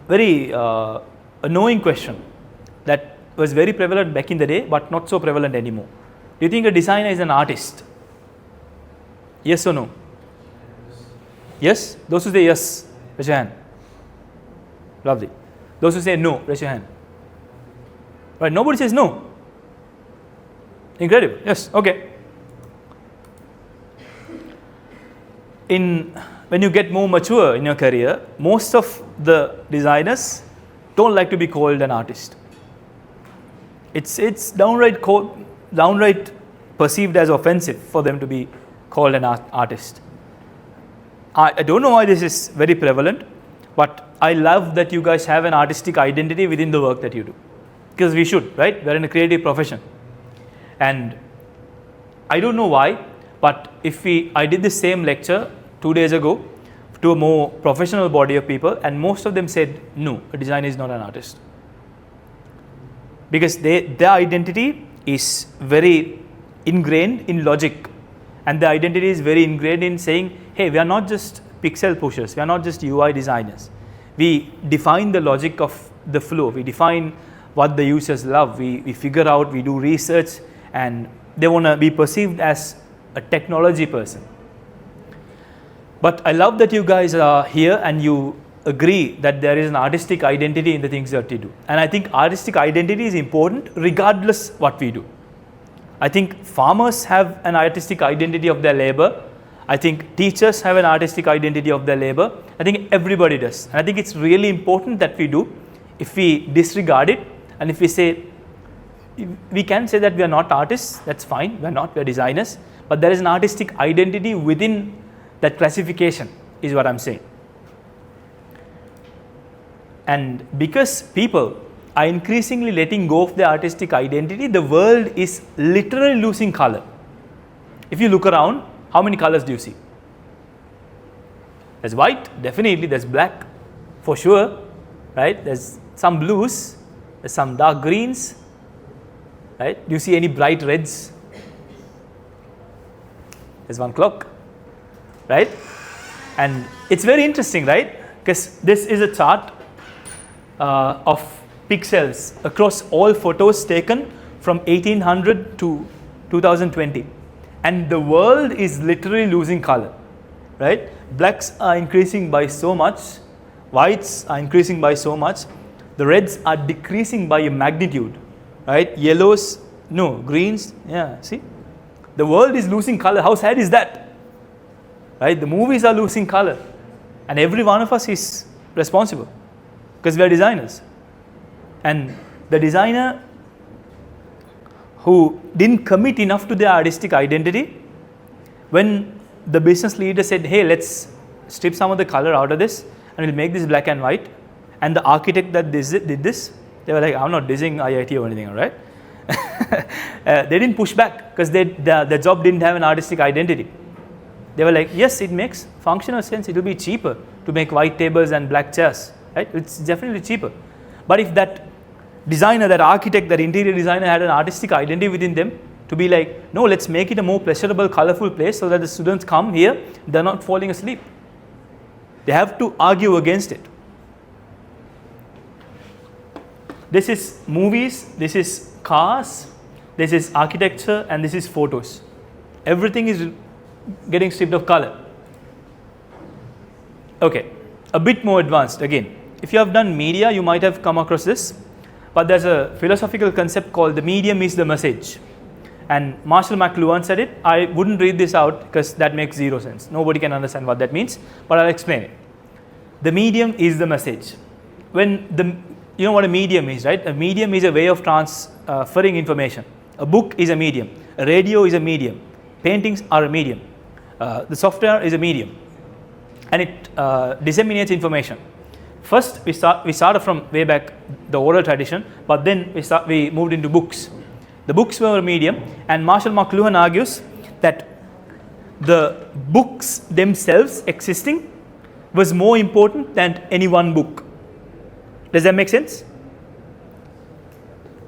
Very annoying question that was very prevalent back in the day, but not so prevalent anymore. Do you think a designer is an artist? Yes or no? Yes? Those who say yes, raise your hand. Lovely. Those who say no, raise your hand. Right, nobody says no. Incredible. Yes, okay. When you get more mature in your career, most of the designers don't like to be called an artist. It's downright perceived as offensive for them to be called an artist. I don't know why this is very prevalent, but I love that you guys have an artistic identity within the work that you do, because we should, right? We're in a creative profession, and I don't know why, but I did the same lecture 2 days ago to a more professional body of people, and most of them said, no, a designer is not an artist. Because their identity is very ingrained in logic, and their identity is very ingrained in saying, hey, we are not just pixel pushers, we are not just UI designers. We define the logic of the flow, we define what the users love, we figure out, we do research, and they want to be perceived as a technology person. But I love that you guys are here and you agree that there is an artistic identity in the things that you do. And I think artistic identity is important regardless what we do. I think farmers have an artistic identity of their labor. I think teachers have an artistic identity of their labor. I think everybody does. And I think it's really important that we do. If we disregard it, and if we say, we can say that we are not artists, that's fine, we're not, we're designers. but there is an artistic identity within that classification, is what I'm saying. And because people are increasingly letting go of their artistic identity, the world is literally losing color. If you look around, how many colors do you see? There's white, definitely. There's black, for sure, right? There's some blues, there's some dark greens, right? Do you see any bright reds? There's one clock, right? And it's very interesting, right? Because this is a chart of pixels across all photos taken from 1800 to 2020. And the world is literally losing color, right? Blacks are increasing by so much, whites are increasing by so much, the reds are decreasing by a magnitude, right? Yellows, no, greens, yeah, see? The world is losing color. How sad is that? Right? The movies are losing color. And every one of us is responsible because we are designers. And the designer who didn't commit enough to their artistic identity, when the business leader said, hey, let's strip some of the color out of this and we'll make this black and white, and the architect that did this, they were like, I'm not dissing IIT or anything, all right? They didn't push back because their job didn't have an artistic identity. They were like, yes, it makes functional sense. It will be cheaper to make white tables and black chairs, right? It's definitely cheaper. But if that designer, that architect, that interior designer had an artistic identity within them to be like, no, let's make it a more pleasurable, colorful place so that the students come here, they're not falling asleep. They have to argue against it. This is movies, this is cars, this is architecture, and this is photos. Everything is getting stripped of color. Okay, a bit more advanced again. If you have done media, you might have come across this, but there's a philosophical concept called the medium is the message. And Marshall McLuhan said it. I wouldn't read this out because that makes zero sense. Nobody can understand what that means, but I'll explain it. The medium is the message. You know what a medium is, right? A medium is a way of transferring information. A book is a medium. A radio is a medium. Paintings are a medium. The software is a medium. And it disseminates information. First, we started from way back the oral tradition, but then we moved into books. The books were a medium, and Marshall McLuhan argues that the books themselves existing was more important than any one book. Does that make sense?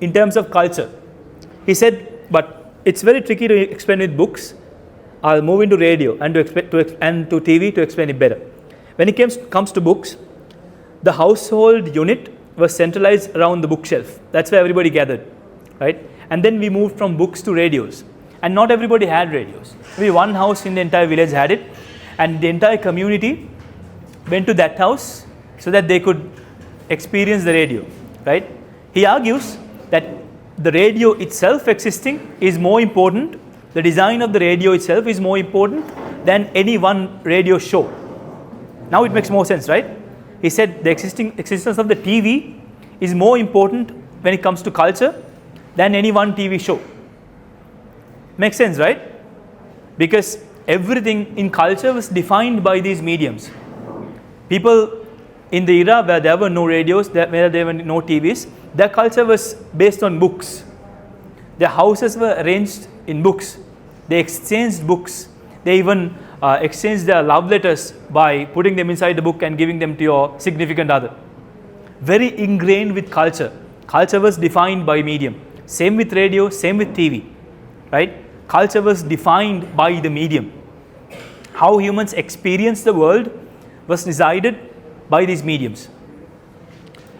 In terms of culture. He said, but it's very tricky to explain with books. I'll move into radio and to TV to explain it better. When it comes to books, the household unit was centralized around the bookshelf. That's where everybody gathered, right? And then we moved from books to radios. And not everybody had radios. Maybe one house in the entire village had it, and the entire community went to that house so that they could experience the radio, right? He argues that the radio itself existing is more important, the design of the radio itself is more important than any one radio show. Now it makes more sense, right? He said the existence of the TV is more important when it comes to culture than any one TV show. Makes sense, right? Because everything in culture was defined by these mediums. People in the era where there were no radios, where there were no TVs, their culture was based on books. Their houses were arranged in books. They exchanged books. They even exchanged their love letters by putting them inside the book and giving them to your significant other. Very ingrained with culture. Culture was defined by medium. Same with radio, same with TV, right? Culture was defined by the medium. How humans experience the world was decided by these mediums.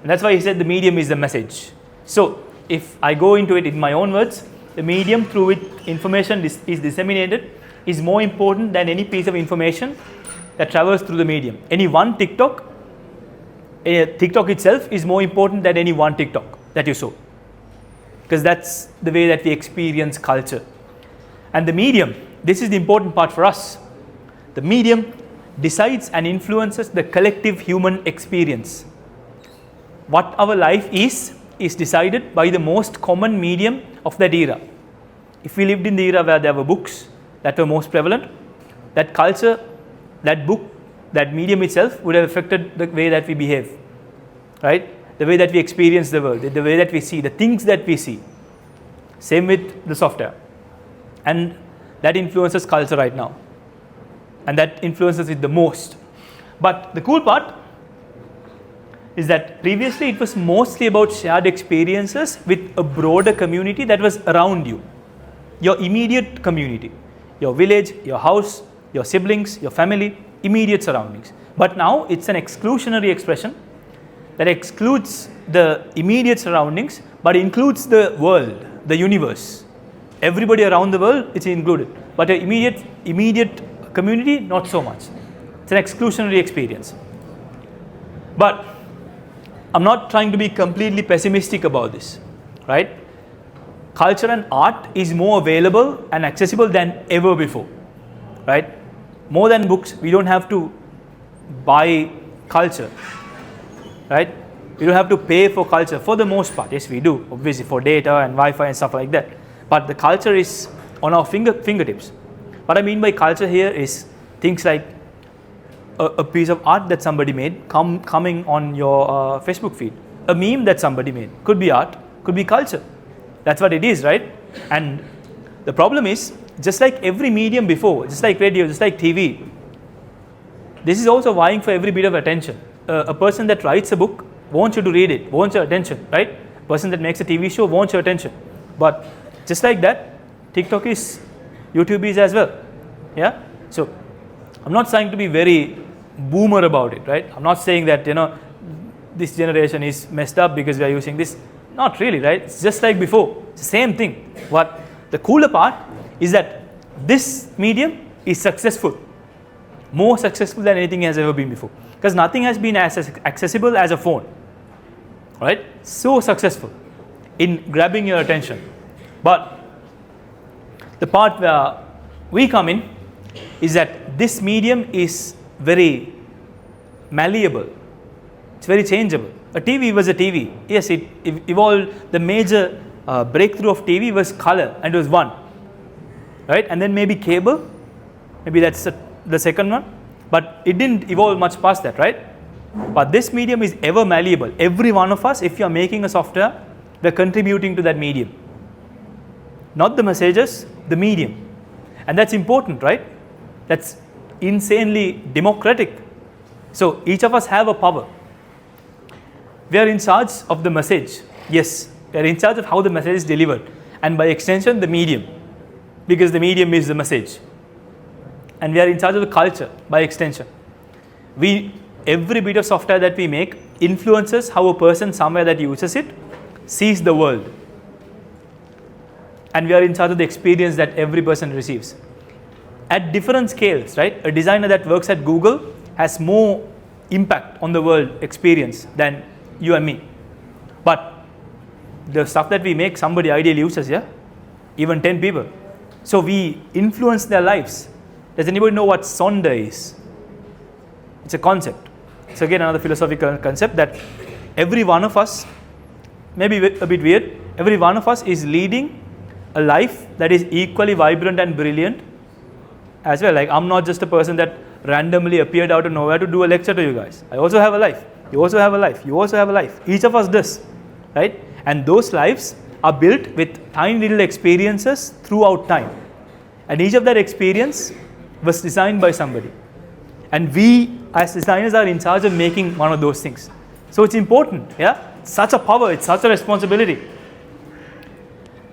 And that's why he said the medium is the message. So if I go into it in my own words, the medium through which information is disseminated is more important than any piece of information that travels through the medium. Any one TikTok itself is more important than any one TikTok that you saw. Because that's the way that we experience culture. And the medium, this is the important part for us. The medium decides and influences the collective human experience. What our life is decided by the most common medium of that era. If we lived in the era where there were books, that were most prevalent, that culture, that book, that medium itself would have affected the way that we behave, right? The way that we experience the world, the way that we see, the things that we see. Same with the software. And that influences culture right now. And that influences it the most. But the cool part is that previously it was mostly about shared experiences with a broader community that was around you. Your immediate community, your village, your house, your siblings, your family, immediate surroundings. But now it's an exclusionary expression that excludes the immediate surroundings but includes the world, the universe. Everybody around the world, it's included. But your immediate community, not so much. It's an exclusionary experience. But I'm not trying to be completely pessimistic about this, right? Culture and art is more available and accessible than ever before, right? More than books, we don't have to buy culture, right? We don't have to pay for culture for the most part. Yes, we do, obviously, for data and Wi-Fi and stuff like that. But the culture is on our fingertips. What I mean by culture here is things like a piece of art that somebody made coming on your Facebook feed. A meme that somebody made. Could be art, could be culture. That's what it is, right? And the problem is, just like every medium before, just like radio, just like TV, this is also vying for every bit of attention. A person that writes a book wants you to read it, wants your attention, right? A person that makes a TV show wants your attention. But just like that, TikTok is, YouTube is as well. Yeah? So I'm not trying to be very boomer about it, right? I'm not saying that, this generation is messed up because we are using this. Not really, right? It's just like before. It's the same thing. But the cooler part is that this medium is successful. More successful than anything has ever been before. Because nothing has been as accessible as a phone. Right? So successful in grabbing your attention. But the part where we come in is that this medium is very malleable. It's very changeable. A TV was a TV. Yes, it evolved. The major breakthrough of TV was color, and it was one. Right? And then maybe cable. Maybe that's the second one. But it didn't evolve much past that, right? But this medium is ever malleable. Every one of us, if you are making a software, we're contributing to that medium. Not the messages, the medium. And that's important, right? That's insanely democratic. So each of us have a power. We are in charge of the message. Yes, we are in charge of how the message is delivered. And by extension, the medium. Because the medium is the message. And we are in charge of the culture by extension. Every bit of software that we make influences how a person somewhere that uses it sees the world. And we are in charge of the experience that every person receives. At different scales, right? A designer that works at Google has more impact on the world experience than you and me. But the stuff that we make, somebody ideally uses, yeah? Even 10 people. So we influence their lives. Does anybody know what Sonda is? It's a concept. It's again another philosophical concept that every one of us, maybe a bit weird, every one of us is leading a life that is equally vibrant and brilliant as well. Like, I'm not just a person that randomly appeared out of nowhere to do a lecture to you guys. I also have a life. You also have a life. You also have a life. Each of us does, right? And those lives are built with tiny little experiences throughout time. And each of that experience was designed by somebody. And we as designers are in charge of making one of those things. So it's important, yeah? It's such a power, it's such a responsibility.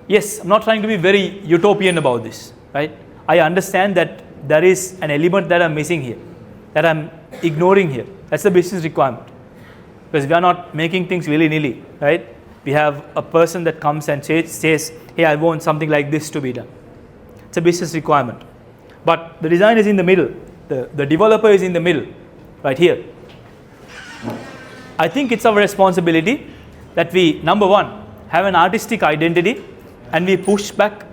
Yes, I'm not trying to be very utopian about this, right? I understand that there is an element that I'm missing here, that I'm ignoring here. That's the business requirement. Because we are not making things willy-nilly, right? We have a person that comes and says, hey, I want something like this to be done. It's a business requirement. But the design is in the middle. The developer is in the middle, right here. I think it's our responsibility that we, number one, have an artistic identity and we push back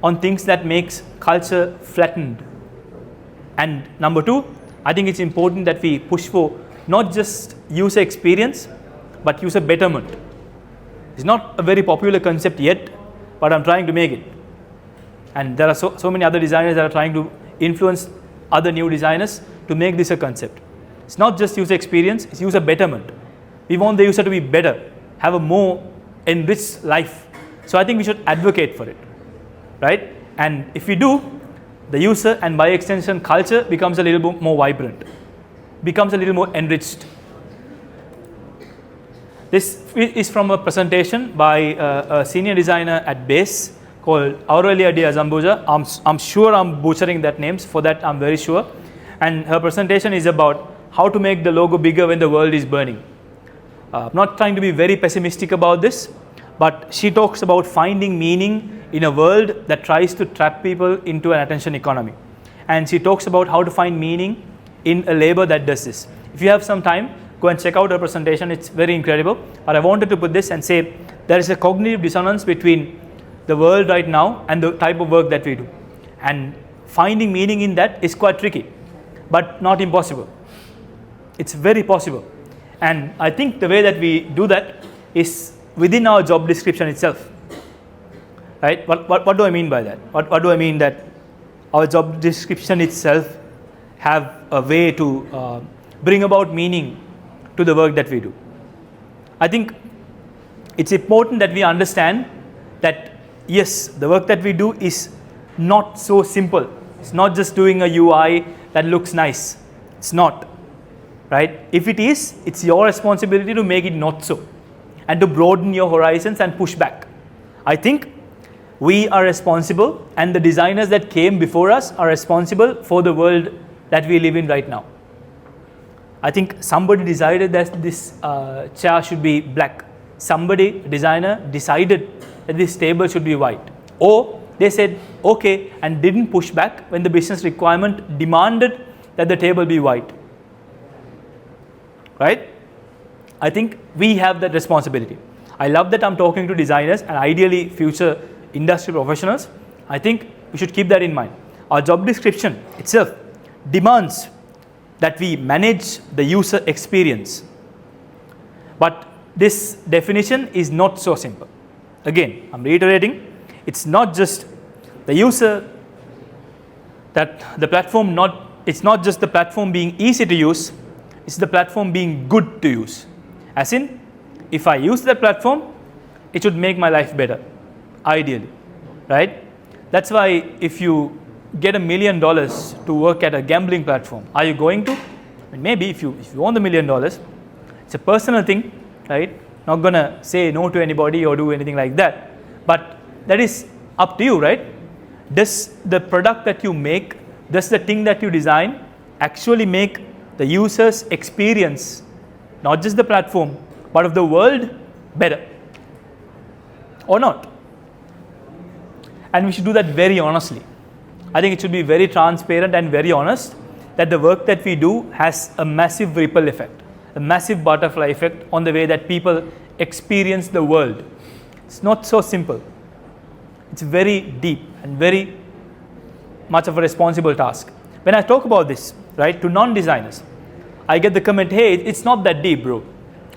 on things that makes culture flattened. And number two, I think it's important that we push for not just user experience, but user betterment. It's not a very popular concept yet, but I'm trying to make it. And there are so many other designers that are trying to influence other new designers to make this a concept. It's not just user experience, it's user betterment. We want the user to be better, have a more enriched life. So I think we should advocate for it, right? And if we do, the user and by extension culture becomes a little bit more vibrant, becomes a little more enriched. This is from a presentation by a senior designer at Base called Aurelia de Azambuja. I'm sure I'm butchering that names, for that I'm very sure. And her presentation is about how to make the logo bigger when the world is burning. I'm not trying to be very pessimistic about this, but she talks about finding meaning in a world that tries to trap people into an attention economy. And she talks about how to find meaning in a labor that does this. If you have some time, go and check out her presentation, it's very incredible. But I wanted to put this and say there is a cognitive dissonance between the world right now and the type of work that we do. And finding meaning in that is quite tricky, but not impossible. It's very possible. And I think the way that we do that is within our job description itself. Right? What do I mean by that? What do I mean that our job description itself have a way to bring about meaning to the work that we do? I think it's important that we understand that yes, the work that we do is not so simple. It's not just doing a UI that looks nice. It's not. Right? If it is, it's your responsibility to make it not so and to broaden your horizons and push back. I think we are responsible, and the designers that came before us are responsible for the world that we live in right now. I think somebody decided that this chair should be black. Somebody, designer, decided that this table should be white. Or they said, okay, and didn't push back when the business requirement demanded that the table be white. Right? I think we have that responsibility. I love that I'm talking to designers and ideally future industry professionals. I think we should keep that in mind. Our job description itself demands that we manage the user experience. But this definition is not so simple. Again, I'm reiterating, it's not just the user that the platform it's not just the platform being easy to use, it's the platform being good to use. As in, if I use that platform, it should make my life better, ideally, right? That's why if you get $1 million to work at a gambling platform, are you going to? I mean, maybe if you want the $1 million, it's a personal thing, right? Not gonna say no to anybody or do anything like that. But that is up to you, right? Does the product that you make, does the thing that you design actually make the user's experience, not just the platform, but of the world, better? Or not? And we should do that very honestly. I think it should be very transparent and very honest that the work that we do has a massive ripple effect, a massive butterfly effect on the way that people experience the world. It's not so simple. It's very deep and very much of a responsible task. When I talk about this, right, to non-designers, I get the comment, hey, it's not that deep, bro.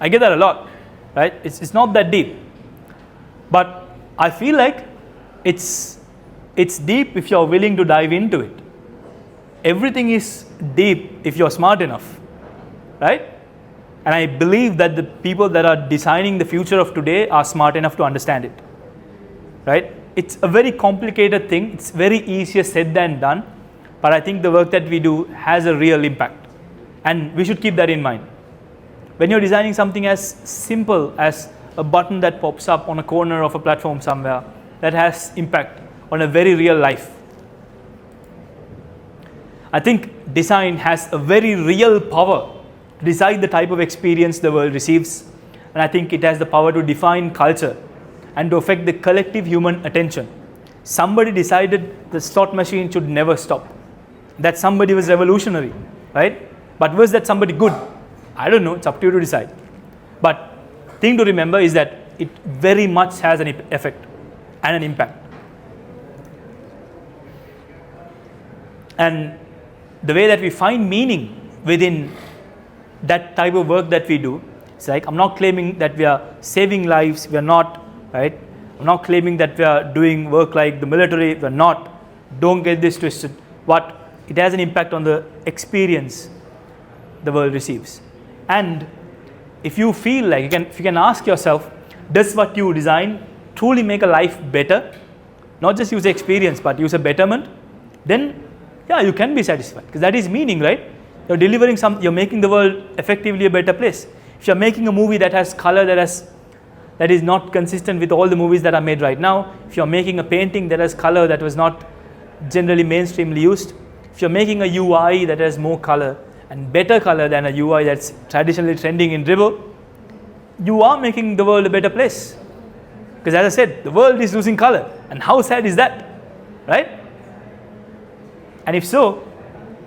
I get that a lot, right? It's not that deep. But I feel like it's deep if you're willing to dive into it. Everything is deep if you're smart enough, right? And I believe that the people that are designing the future of today are smart enough to understand it, right? It's a very complicated thing. It's very easier said than done. But I think the work that we do has a real impact. And we should keep that in mind. When you're designing something as simple as a button that pops up on a corner of a platform somewhere, that has impact on a very real life. I think design has a very real power to decide the type of experience the world receives. And I think it has the power to define culture and to affect the collective human attention. Somebody decided the slot machine should never stop. That somebody was revolutionary, right? But was that somebody good? I don't know, it's up to you to decide. But thing to remember is that it very much has an effect and an impact. And the way that we find meaning within that type of work that we do, it's like, I'm not claiming that we are saving lives, we are not, right? I'm not claiming that we are doing work like the military, we are not. Don't get this twisted. What it has an impact on the experience the world receives. And if you feel like, if you can ask yourself, does what you design truly make a life better? Not just user experience, but user betterment. Then, yeah, you can be satisfied, because that is meaning, right? You're delivering you're making the world effectively a better place. If you're making a movie that has color that is not consistent with all the movies that are made right now, if you're making a painting that has color that was not generally mainstreamly used, if you're making a UI that has more color and better color than a UI that's traditionally trending in Dribble, you are making the world a better place. Because as I said, the world is losing color, and how sad is that, right? And if so,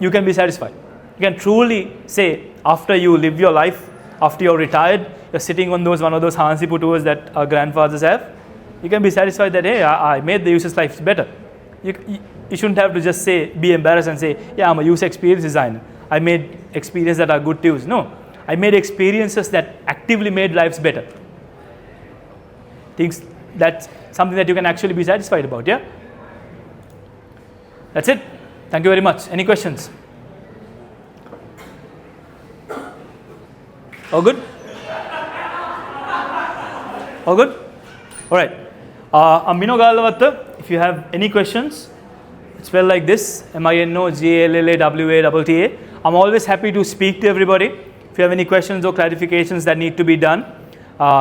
you can be satisfied. You can truly say, after you live your life, after you're retired, you're sitting on one of those Hansi tours that our grandfathers have, you can be satisfied that, hey, I made the user's life better. You shouldn't have to just be embarrassed and say, yeah, I'm a user experience designer. I made experiences that are good to use. No, I made experiences that actively made lives better. That's something that you can actually be satisfied about, yeah? That's it. Thank you very much. Any questions? All good? All good? All right. I'm Mino Gallawatta. If you have any questions, it's spelled like this, MINOGALLAWATTA. I'm always happy to speak to everybody. If you have any questions or clarifications that need to be done,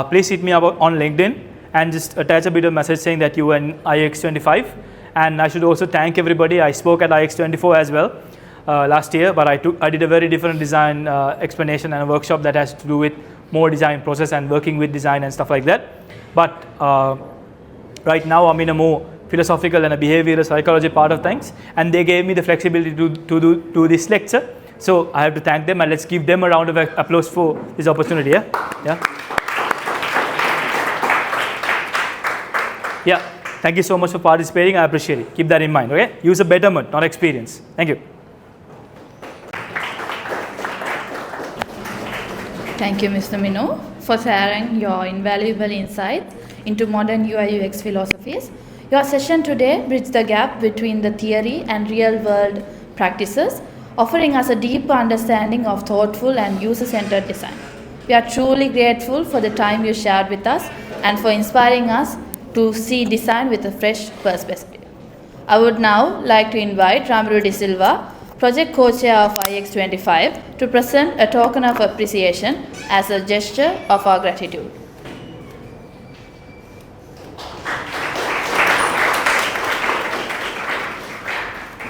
please hit me up on LinkedIn and just attach a bit of message saying that you were in IEX25. And I should also thank everybody. I spoke at IEX24 as well last year, but I did a very different design explanation and a workshop that has to do with more design process and working with design and stuff like that. But right now I'm in a more philosophical and a behavioral psychology part of things, and they gave me the flexibility to do this lecture. So I have to thank them, and let's give them a round of applause for this opportunity. Yeah. Thank you so much for participating. I appreciate it. Keep that in mind, okay? Use a betterment, not experience. Thank you. Thank you, Mr. Mino, for sharing your invaluable insights into modern UI UX philosophies. Your session today bridged the gap between the theory and real-world practices, offering us a deeper understanding of thoughtful and user-centered design. We are truly grateful for the time you shared with us and for inspiring us to see design with a fresh perspective. I would now like to invite Ramaru De Silva, Project Co-Chair of IEX25, to present a token of appreciation as a gesture of our gratitude.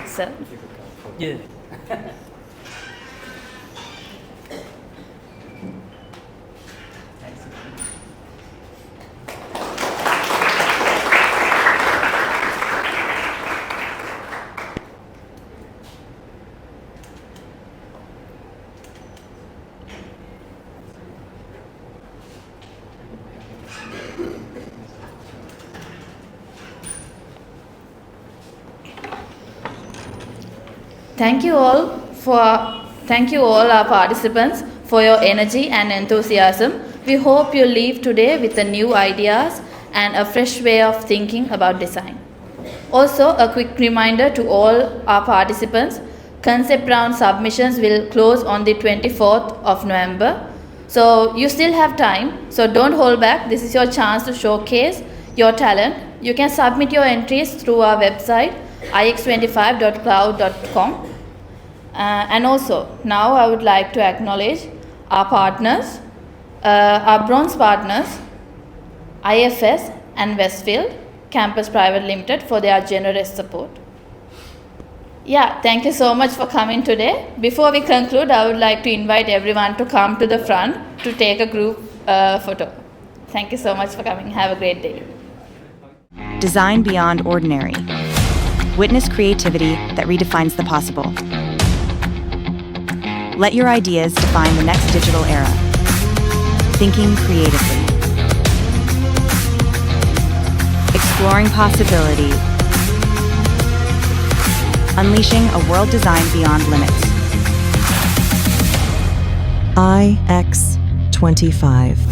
Sir. Yeah. Thank you all our participants for your energy and enthusiasm. We hope you leave today with the new ideas and a fresh way of thinking about design. Also, a quick reminder to all our participants, concept round submissions will close on the 24th of November. So you still have time, so don't hold back. This is your chance to showcase your talent. You can submit your entries through our website, ix25.cloud.com. And also, now I would like to acknowledge our partners, our bronze partners, IFS and Westfield Campus Private Limited, for their generous support. Yeah, thank you so much for coming today. Before we conclude, I would like to invite everyone to come to the front to take a group photo. Thank you so much for coming. Have a great day. Design beyond ordinary. Witness creativity that redefines the possible. Let your ideas define the next digital era. Thinking creatively. Exploring possibility. Unleashing a world designed beyond limits. IX25.